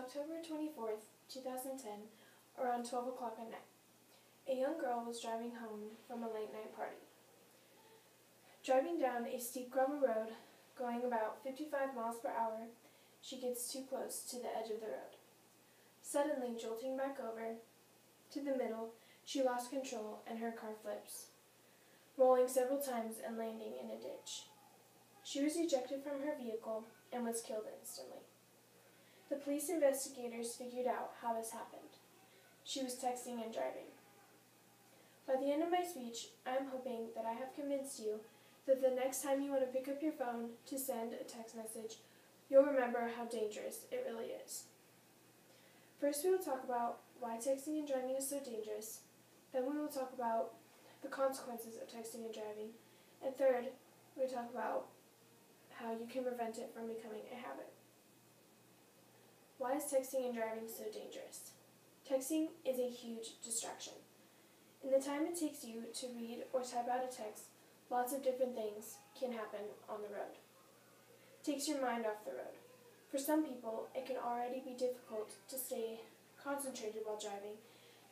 October 24th, 2010, around 12 o'clock at night, a young girl was driving home from a late-night party. Driving down a steep gravel road, going about 55 miles per hour, she gets too close to the edge of the road. Suddenly jolting back over to the middle, she lost control and her car flips, rolling several times and landing in a ditch. She was ejected from her vehicle and was killed instantly. The police investigators figured out how this happened. She was texting and driving. By the end of my speech, I am hoping that I have convinced you that the next time you want to pick up your phone to send a text message, you'll remember how dangerous it really is. First, we will talk about why texting and driving is so dangerous. Then we will talk about the consequences of texting and driving. And third, we will talk about how you can prevent it from becoming a habit. Why is texting and driving so dangerous? Texting is a huge distraction. In the time it takes you to read or type out a text, lots of different things can happen on the road. It takes your mind off the road. For some people, it can already be difficult to stay concentrated while driving,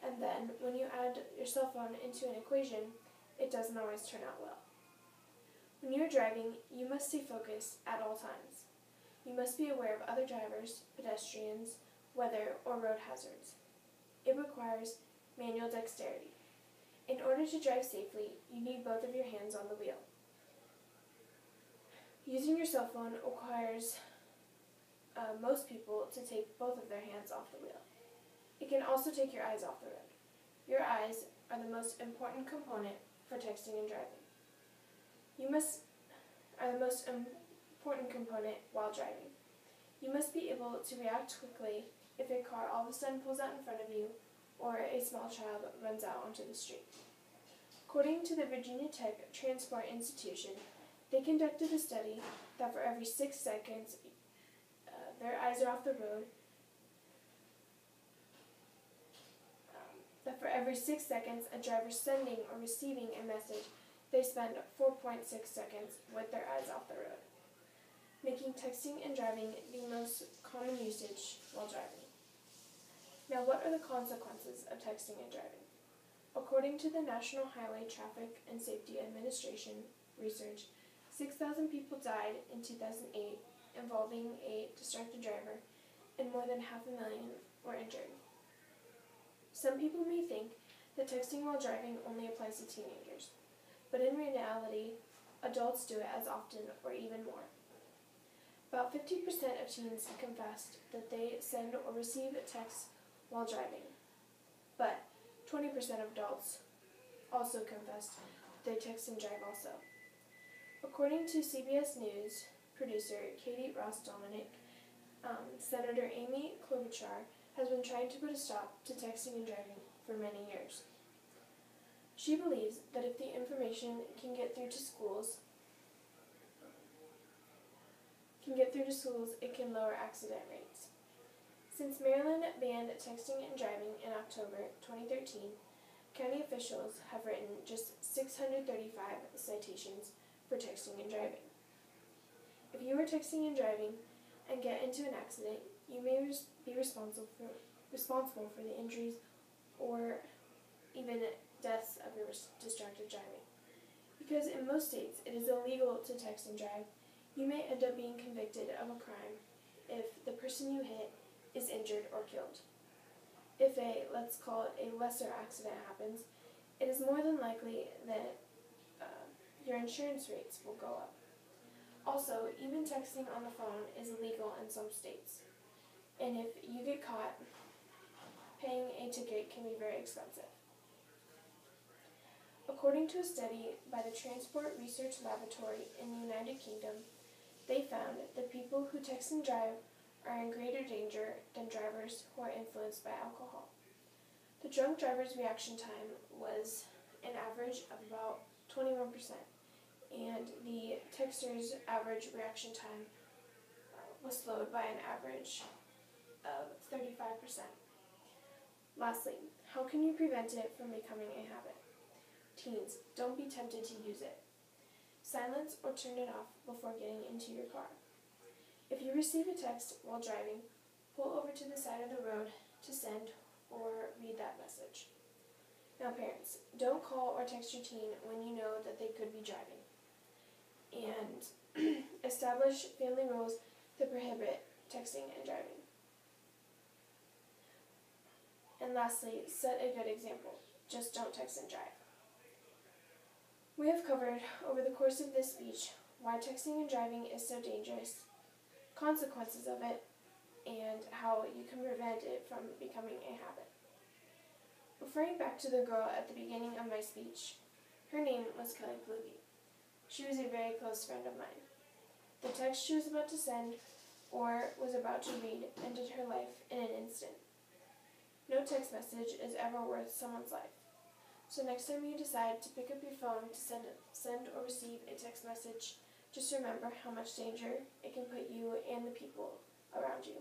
and then when you add your cell phone into an equation, it doesn't always turn out well. When you're driving, you must stay focused at all times. You must be aware of other drivers, pedestrians, weather, or road hazards. It requires manual dexterity. In order to drive safely, you need both of your hands on the wheel. Using your cell phone requires most people to take both of their hands off the wheel. It can also take your eyes off the road. Your eyes are the most important component for texting and driving. Are the most important component while driving. You must be able to react quickly if a car all of a sudden pulls out in front of you or a small child runs out onto the street. According to the Virginia Tech Transport Institution, they conducted a study that for every 6 seconds their eyes are off the road, that for every 6 seconds a driver sending or receiving a message, they spend 4.6 seconds with their eyes off the road, making texting and driving the most common usage while driving. Now, what are the consequences of texting and driving? According to the National Highway Traffic and Safety Administration research, 6,000 people died in 2008 involving a distracted driver, and more than 500,000 were injured. Some people may think that texting while driving only applies to teenagers, but in reality, adults do it as often or even more. About 50% of teens confessed that they send or receive texts while driving, but 20% of adults also confessed they text and drive also. According to CBS News producer Katie Ross-Dominic, Senator Amy Klobuchar has been trying to put a stop to texting and driving for many years. She believes that if the information can get through to schools, it can lower accident rates. Since Maryland banned texting and driving in October 2013, county officials have written just 635 citations for texting and driving. If you are texting and driving and get into an accident, you may be responsible for the injuries or even deaths of your distracted driving. Because in most states it is illegal to text and drive, you may end up being convicted of a crime if the person you hit is injured or killed. If let's call it a lesser accident happens, it is more than likely that your insurance rates will go up. Also, even texting on the phone is illegal in some states, and if you get caught, paying a ticket can be very expensive. According to a study by the Transport Research Laboratory in the United Kingdom, they found that people who text and drive are in greater danger than drivers who are influenced by alcohol. The drunk driver's reaction time was an average of about 21%, and the texter's average reaction time was slowed by an average of 35%. Lastly, how can you prevent it from becoming a habit? Teens, don't be tempted to use it. Silence or turn it off before getting into your car. If you receive a text while driving, pull over to the side of the road to send or read that message. Now parents, don't call or text your teen when you know that they could be driving. And establish family rules that prohibit texting and driving. And lastly, set a good example. Just don't text and drive. We have covered over the course of this speech why texting and driving is so dangerous, consequences of it, and how you can prevent it from becoming a habit. Referring back to the girl at the beginning of my speech, her name was Kelly Kluge. She was a very close friend of mine. The text she was about to send or was about to read ended her life in an instant. No text message is ever worth someone's life. So next time you decide to pick up your phone to send or receive a text message, just remember how much danger it can put you and the people around you.